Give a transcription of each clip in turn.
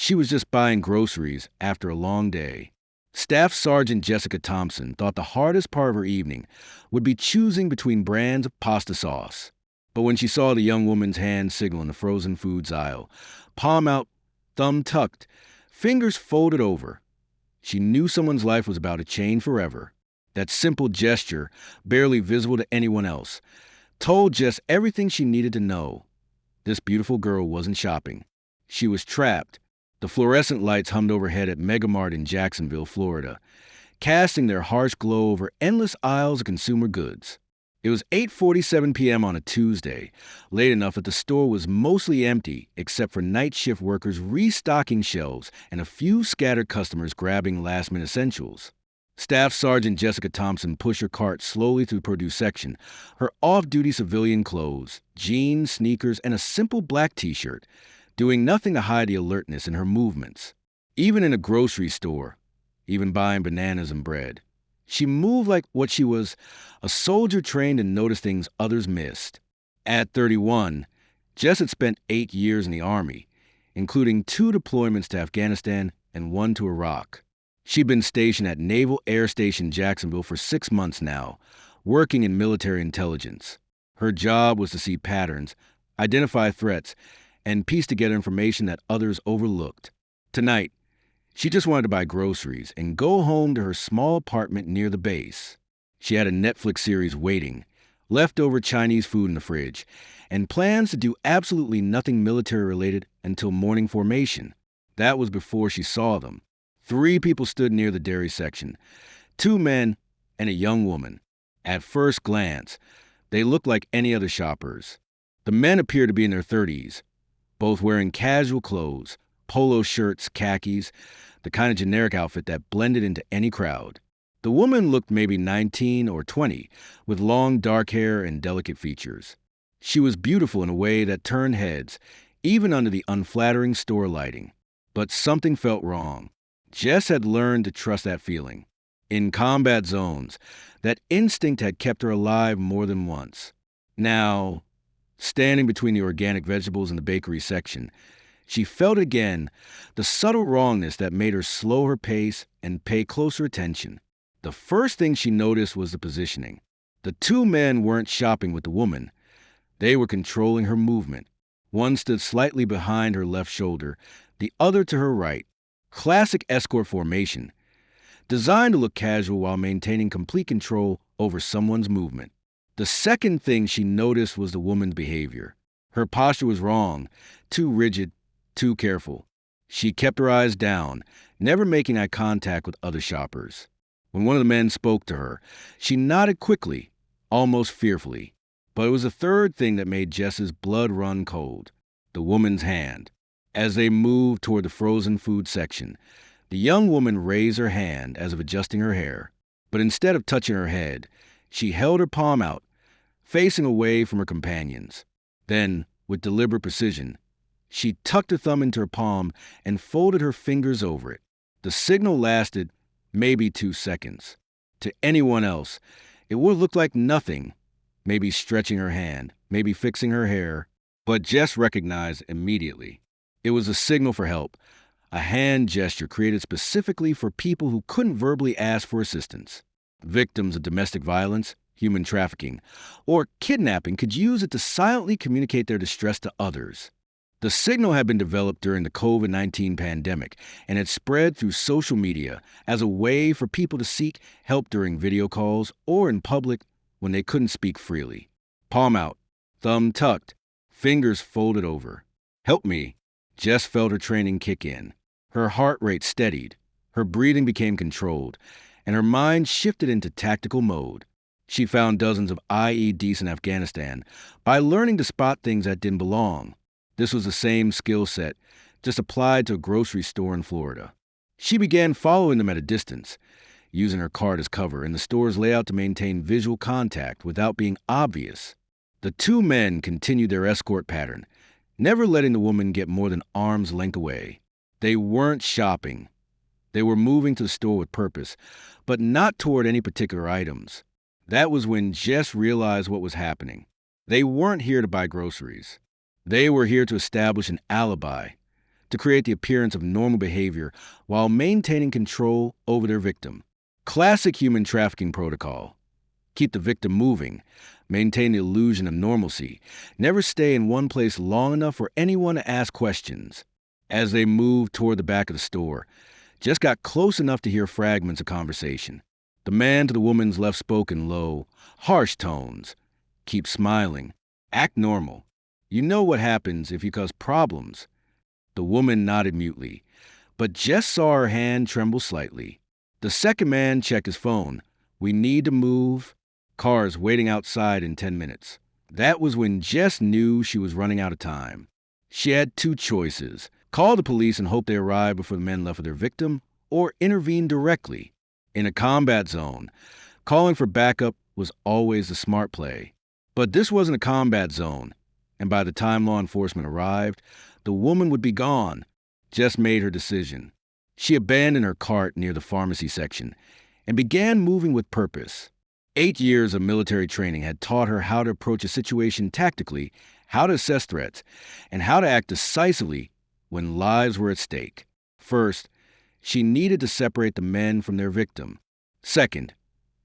She was just buying groceries after a long day. Staff Sergeant Jessica Thompson thought the hardest part of her evening would be choosing between brands of pasta sauce. But when she saw the young woman's hand signal in the frozen foods aisle, palm out, thumb tucked, fingers folded over, she knew someone's life was about to change forever. That simple gesture, barely visible to anyone else, told Jess everything she needed to know. This beautiful girl wasn't shopping. She was trapped. The fluorescent lights hummed overhead at Megamart in Jacksonville, Florida, casting their harsh glow over endless aisles of consumer goods. It was 8:47 p.m. on a Tuesday, late enough that the store was mostly empty except for night shift workers restocking shelves and a few scattered customers grabbing last-minute essentials. Staff Sergeant Jessica Thompson pushed her cart slowly through the produce section, her off-duty civilian clothes, jeans, sneakers, and a simple black t-shirt, doing nothing to hide the alertness in her movements. Even in a grocery store, even buying bananas and bread, she moved like what she was, a soldier trained to notice things others missed. At 31, Jess had spent 8 years in the Army, including 2 deployments to Afghanistan and 1 to Iraq. She'd been stationed at Naval Air Station Jacksonville for 6 months now, working in military intelligence. Her job was to see patterns, identify threats, and piece together information that others overlooked. Tonight, she just wanted to buy groceries and go home to her small apartment near the base. She had a Netflix series waiting, leftover Chinese food in the fridge, and plans to do absolutely nothing military-related until morning formation. That was before she saw them. 3 people stood near the dairy section, 2 men and a young woman. At first glance, they looked like any other shoppers. The men appeared to be in their 30s, both wearing casual clothes, polo shirts, khakis, the kind of generic outfit that blended into any crowd. The woman looked maybe 19 or 20, with long dark hair and delicate features. She was beautiful in a way that turned heads, even under the unflattering store lighting. But something felt wrong. Jess had learned to trust that feeling. In combat zones, that instinct had kept her alive more than once. Now, standing between the organic vegetables and the bakery section, she felt again the subtle wrongness that made her slow her pace and pay closer attention. The first thing she noticed was the positioning. The 2 men weren't shopping with the woman. They were controlling her movement. One stood slightly behind her left shoulder, the other to her right. Classic escort formation, designed to look casual while maintaining complete control over someone's movement. The second thing she noticed was the woman's behavior. Her posture was wrong, too rigid, too careful. She kept her eyes down, never making eye contact with other shoppers. When one of the men spoke to her, she nodded quickly, almost fearfully. But it was the third thing that made Jess's blood run cold: the woman's hand. As they moved toward the frozen food section, the young woman raised her hand as if adjusting her hair. But instead of touching her head, she held her palm out, facing away from her companions. Then, with deliberate precision, she tucked her thumb into her palm and folded her fingers over it. The signal lasted maybe 2 seconds. To anyone else, it would have looked like nothing, maybe stretching her hand, maybe fixing her hair, but Jess recognized immediately. It was a signal for help, a hand gesture created specifically for people who couldn't verbally ask for assistance. Victims of domestic violence, human trafficking, or kidnapping could use it to silently communicate their distress to others. The signal had been developed during the COVID-19 pandemic and had spread through social media as a way for people to seek help during video calls or in public when they couldn't speak freely. Palm out, thumb tucked, fingers folded over. "Help me." Jess felt her training kick in. Her heart rate steadied, her breathing became controlled, and her mind shifted into tactical mode. She found dozens of IEDs in Afghanistan by learning to spot things that didn't belong. This was the same skill set, just applied to a grocery store in Florida. She began following them at a distance, using her cart as cover and the store's layout to maintain visual contact without being obvious. The 2 men continued their escort pattern, never letting the woman get more than arm's length away. They weren't shopping. They were moving to the store with purpose, but not toward any particular items. That was when Jess realized what was happening. They weren't here to buy groceries. They were here to establish an alibi, to create the appearance of normal behavior while maintaining control over their victim. Classic human trafficking protocol. Keep the victim moving, maintain the illusion of normalcy, never stay in one place long enough for anyone to ask questions. As they moved toward the back of the store, Jess got close enough to hear fragments of conversation. The man to the woman's left spoke in low, harsh tones. Keep smiling. Act normal. You know what happens if you cause problems. The woman nodded mutely, but Jess saw her hand tremble slightly. The second man checked his phone. We need to move. Cars waiting outside in 10 minutes. That was when Jess knew she was running out of time. She had two choices. Call the police and hope they arrive before the men left with their victim, or intervene directly. In a combat zone, calling for backup was always the smart play. But this wasn't a combat zone, and by the time law enforcement arrived, the woman would be gone. Jess made her decision. She abandoned her cart near the pharmacy section and began moving with purpose. 8 years of military training had taught her how to approach a situation tactically, how to assess threats, and how to act decisively when lives were at stake. First, she needed to separate the men from their victim. Second,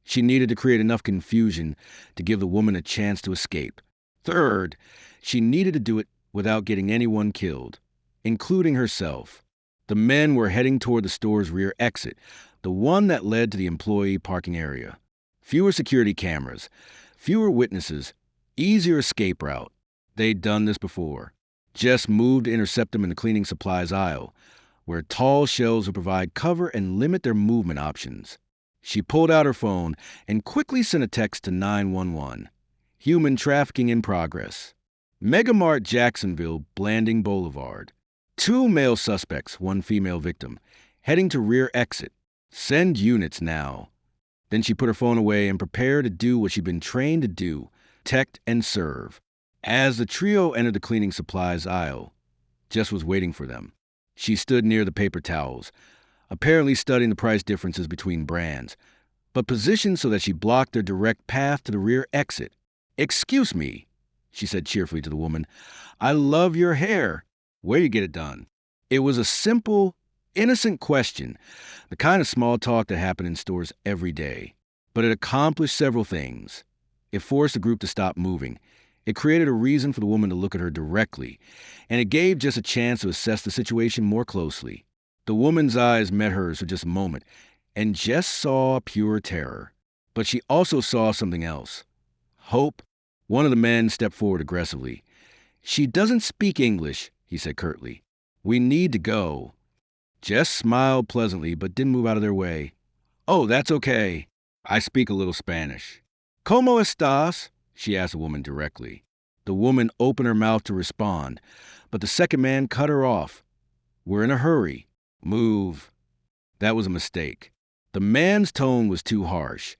she needed to create enough confusion to give the woman a chance to escape. Third, she needed to do it without getting anyone killed, including herself. The men were heading toward the store's rear exit, the one that led to the employee parking area. Fewer security cameras, fewer witnesses, easier escape route. They'd done this before. Jess moved to intercept them in the cleaning supplies aisle, where tall shelves would provide cover and limit their movement options. She pulled out her phone and quickly sent a text to 911. Human trafficking in progress. Megamart Jacksonville, Blanding Boulevard. 2 male suspects, 1 female victim, heading to rear exit. Send units now. Then she put her phone away and prepared to do what she'd been trained to do, protect and serve. As the trio entered the cleaning supplies aisle, Jess was waiting for them. She stood near the paper towels, apparently studying the price differences between brands, but positioned so that she blocked their direct path to the rear exit. "Excuse me," she said cheerfully to the woman. "I love your hair. Where you get it done?" It was a simple, innocent question, the kind of small talk that happened in stores every day. But it accomplished several things. It forced the group to stop moving. It created a reason for the woman to look at her directly, and it gave Jess a chance to assess the situation more closely. The woman's eyes met hers for just a moment, and Jess saw pure terror. But she also saw something else. Hope. One of the men stepped forward aggressively. "She doesn't speak English," he said curtly. "We need to go." Jess smiled pleasantly but didn't move out of their way. "Oh, that's okay. I speak a little Spanish." "¿Cómo estás?" she asked the woman directly. The woman opened her mouth to respond, but the second man cut her off. "We're in a hurry. Move." That was a mistake. The man's tone was too harsh,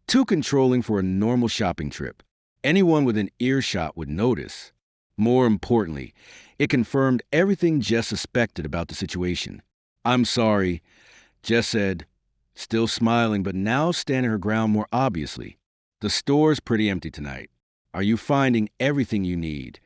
too controlling for a normal shopping trip. Anyone within earshot would notice. More importantly, it confirmed everything Jess suspected about the situation. "I'm sorry," Jess said, still smiling but now standing her ground more obviously. "The store's pretty empty tonight. Are you finding everything you need?"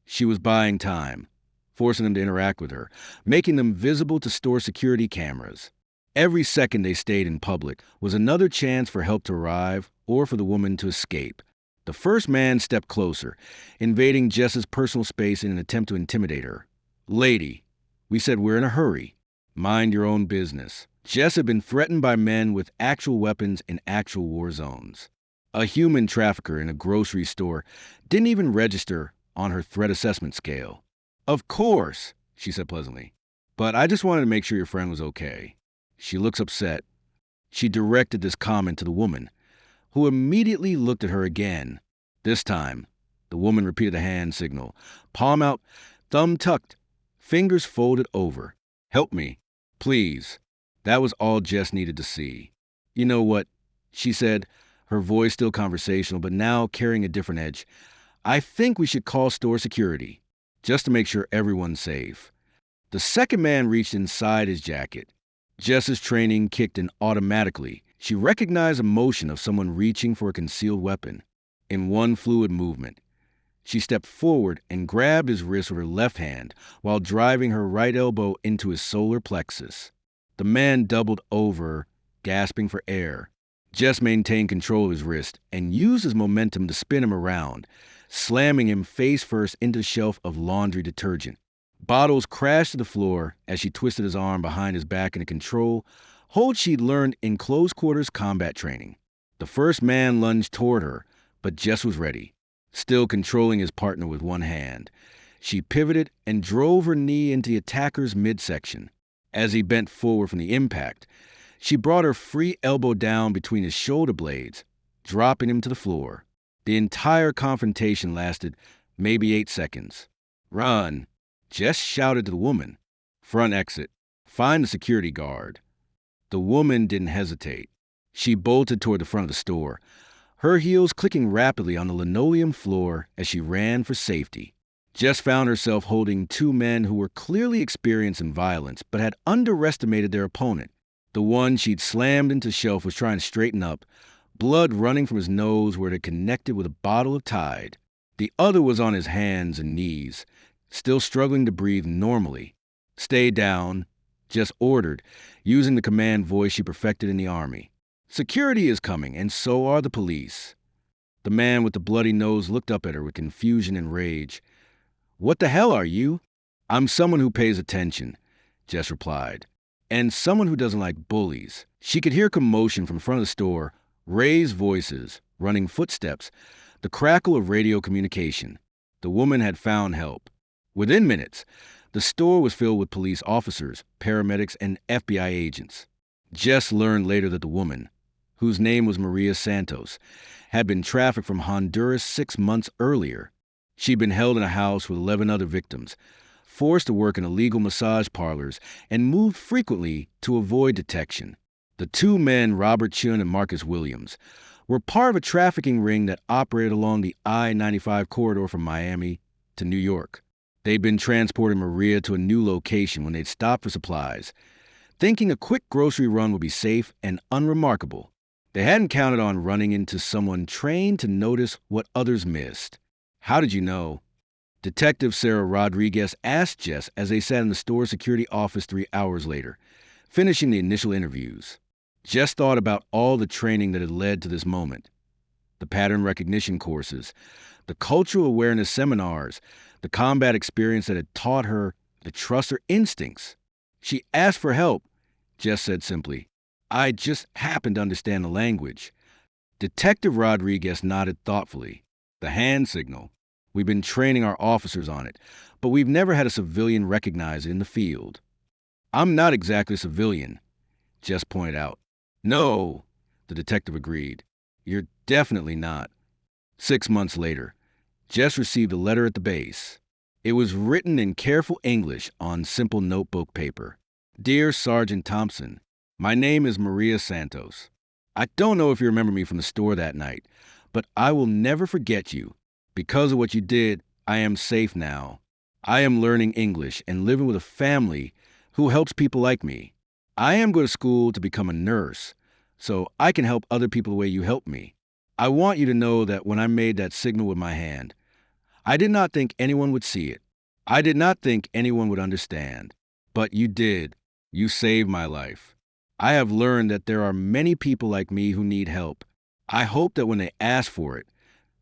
She was buying time, forcing them to interact with her, making them visible to store security cameras. Every second they stayed in public was another chance for help to arrive or for the woman to escape. The first man stepped closer, invading Jess's personal space in an attempt to intimidate her. "Lady, we said we're in a hurry. Mind your own business." Jess had been threatened by men with actual weapons in actual war zones. A human trafficker in a grocery store didn't even register on her threat assessment scale. "Of course," she said pleasantly, "but I just wanted to make sure your friend was okay." She looks upset. She directed this comment to the woman, who immediately looked at her again. This time, the woman repeated the hand signal, palm out, thumb tucked, fingers folded over. "Help me, please." That was all Jess needed to see. "You know what?" she said, her voice still conversational, but now carrying a different edge. "I think we should call store security, just to make sure everyone's safe." The second man reached inside his jacket. Jess's training kicked in automatically. She recognized the motion of someone reaching for a concealed weapon. In one fluid movement, She stepped forward and grabbed his wrist with her left hand while driving her right elbow into his solar plexus. The man doubled over, gasping for air. Jess maintained control of his wrist and used his momentum to spin him around, slamming him face first into the shelf of laundry detergent. Bottles crashed to the floor as she twisted his arm behind his back in a control hold she'd learned in close quarters combat training. The first man lunged toward her, but Jess was ready, still controlling his partner with one hand. She pivoted and drove her knee into the attacker's midsection. As he bent forward from the impact, she brought her free elbow down between his shoulder blades, dropping him to the floor. The entire confrontation lasted maybe 8 seconds. "Run," Jess shouted to the woman. "Front exit. Find the security guard." The woman didn't hesitate. She bolted toward the front of the store, her heels clicking rapidly on the linoleum floor as she ran for safety. Jess found herself holding 2 men who were clearly experienced in violence but had underestimated their opponent. The one she'd slammed into the shelf was trying to straighten up, blood running from his nose where it had connected with a bottle of Tide. The other was on his hands and knees, still struggling to breathe normally. "Stay down," Jess ordered, using the command voice she perfected in the Army. "Security is coming, and so are the police." The man with the bloody nose looked up at her with confusion and rage. "What the hell are you?" "I'm someone who pays attention," Jess replied, "and someone who doesn't like bullies." She could hear commotion from the front of the store, raised voices, running footsteps, the crackle of radio communication. The woman had found help. Within minutes, the store was filled with police officers, paramedics, and FBI agents. Jess learned later that the woman, whose name was Maria Santos, had been trafficked from Honduras 6 months earlier. She'd been held in a house with 11 other victims, forced to work in illegal massage parlors, and moved frequently to avoid detection. The 2 men, Robert Chun and Marcus Williams, were part of a trafficking ring that operated along the I-95 corridor from Miami to New York. They'd been transporting Maria to a new location when they'd stopped for supplies, thinking a quick grocery run would be safe and unremarkable. They hadn't counted on running into someone trained to notice what others missed. "How did you know?" Detective Sarah Rodriguez asked Jess as they sat in the store security office 3 hours later, finishing the initial interviews. Jess thought about all the training that had led to this moment. The pattern recognition courses, the cultural awareness seminars, the combat experience that had taught her to trust her instincts. She asked for help. Jess said simply, "I just happen to understand the language." Detective Rodriguez nodded thoughtfully. "The hand signal. We've been training our officers on it, but we've never had a civilian recognize it in the field." "I'm not exactly a civilian," Jess pointed out. "No," the detective agreed. "You're definitely not." 6 months later, Jess received a letter at the base. It was written in careful English on simple notebook paper. "Dear Sergeant Thompson, my name is Maria Santos. I don't know if you remember me from the store that night, but I will never forget you. Because of what you did, I am safe now. I am learning English and living with a family who helps people like me. I am going to school to become a nurse, so I can help other people the way you helped me. I want you to know that when I made that signal with my hand, I did not think anyone would see it. I did not think anyone would understand. But you did. You saved my life. I have learned that there are many people like me who need help. I hope that when they ask for it,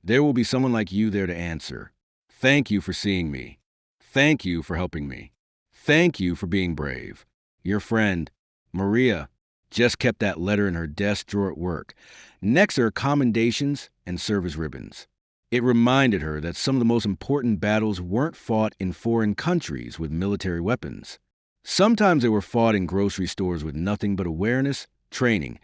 there will be someone like you there to answer. Thank you for seeing me. Thank you for helping me. Thank you for being brave. Your friend, Maria." Jess kept that letter in her desk drawer at work, next to her commendations and service ribbons. It reminded her that some of the most important battles weren't fought in foreign countries with military weapons. Sometimes they were fought in grocery stores with nothing but awareness, training,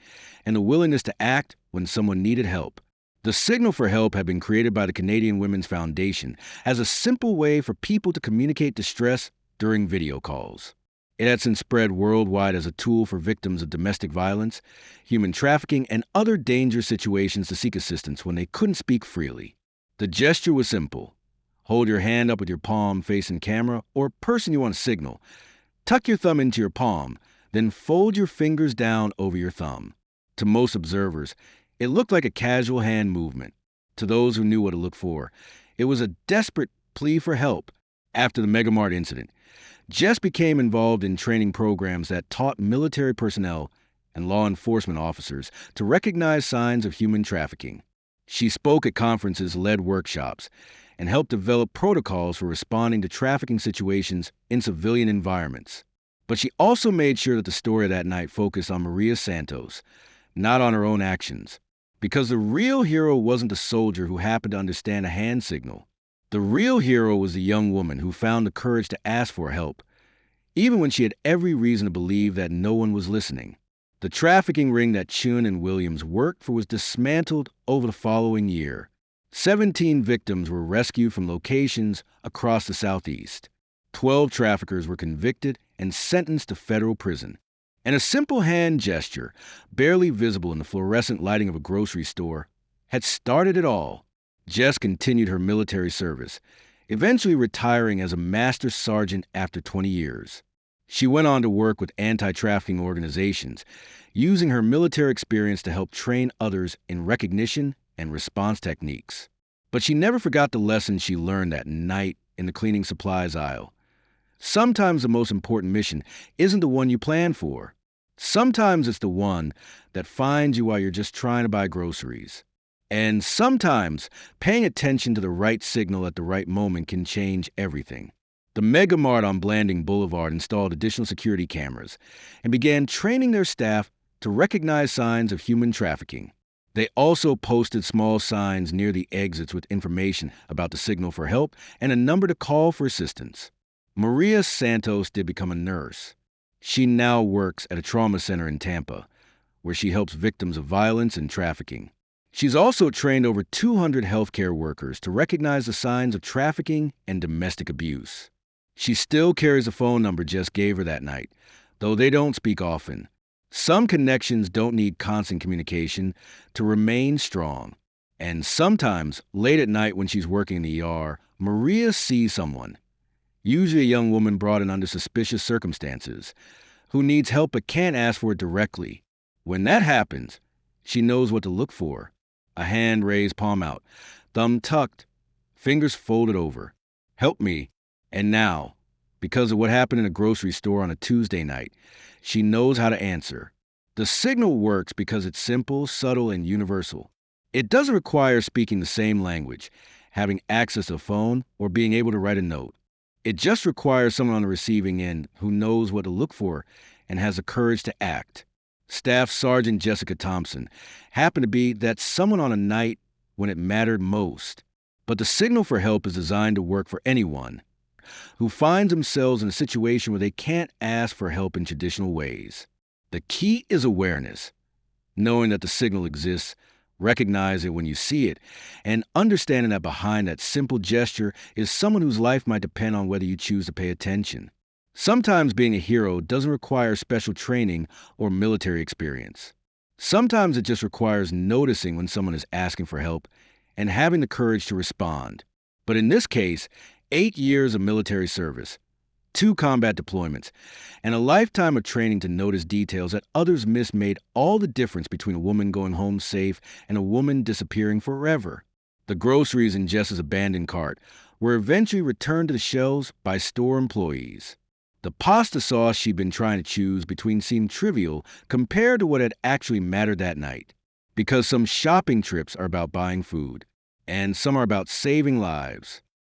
and the willingness to act when someone needed help. The signal for help had been created by the Canadian Women's Foundation as a simple way for people to communicate distress during video calls. It had since spread worldwide as a tool for victims of domestic violence, human trafficking, and other dangerous situations to seek assistance when they couldn't speak freely. The gesture was simple. Hold your hand up with your palm facing camera or person you want to signal. Tuck your thumb into your palm, then fold your fingers down over your thumb. To most observers, it looked like a casual hand movement. To those who knew what to look for, It was a desperate plea for help. After the Megamart incident, Jess became involved in training programs that taught military personnel and law enforcement officers to recognize signs of human trafficking. She spoke at conferences, led workshops, and helped develop protocols for responding to trafficking situations in civilian environments. But she also made sure that the story of that night focused on Maria Santos, not on her own actions. Because the real hero wasn't the soldier who happened to understand a hand signal. The real hero was the young woman who found the courage to ask for help, even when she had every reason to believe that no one was listening. The trafficking ring that Chun and Williams worked for was dismantled over the following year. 17 victims were rescued from locations across the Southeast. 12 traffickers were convicted and sentenced to federal prison. And a simple hand gesture, barely visible in the fluorescent lighting of a grocery store, had started it all. Jess continued her military service, eventually retiring as a master sergeant after 20 years. She went on to work with anti-trafficking organizations, using her military experience to help train others in recognition and response techniques. But she never forgot the lessons she learned that night in the cleaning supplies aisle. Sometimes the most important mission isn't the one you plan for. Sometimes it's the one that finds you while you're just trying to buy groceries. And sometimes paying attention to the right signal at the right moment can change everything. The Megamart on Blanding Boulevard installed additional security cameras and began training their staff to recognize signs of human trafficking. They also posted small signs near the exits with information about the signal for help and a number to call for assistance. Maria Santos did become a nurse. She now works at a trauma center in Tampa, where she helps victims of violence and trafficking. She's also trained over 200 healthcare workers to recognize the signs of trafficking and domestic abuse. She still carries a phone number Jess gave her that night, though they don't speak often. Some connections don't need constant communication to remain strong. And sometimes, late at night when she's working in the ER, Maria sees someone, usually a young woman brought in under suspicious circumstances, who needs help but can't ask for it directly. When that happens, she knows what to look for. A hand raised, palm out, thumb tucked, fingers folded over. Help me. And now, because of what happened in a grocery store on a Tuesday night, she knows how to answer. The signal works because it's simple, subtle, and universal. It doesn't require speaking the same language, having access to a phone, or being able to write a note. It just requires someone on the receiving end who knows what to look for and has the courage to act. Staff Sergeant Jessica Thompson happened to be that someone on a night when it mattered most. But the signal for help is designed to work for anyone who finds themselves in a situation where they can't ask for help in traditional ways. The key is awareness, knowing that the signal exists, recognize it when you see it, and understanding that behind that simple gesture is someone whose life might depend on whether you choose to pay attention. Sometimes being a hero doesn't require special training or military experience. Sometimes it just requires noticing when someone is asking for help and having the courage to respond. But in this case, 8 years of military service, 2 combat deployments, and a lifetime of training to notice details that others miss made all the difference between a woman going home safe and a woman disappearing forever. The groceries in Jess's abandoned cart were eventually returned to the shelves by store employees. The pasta sauce she'd been trying to choose between seemed trivial compared to what had actually mattered that night. Because some shopping trips are about buying food, and some are about saving lives.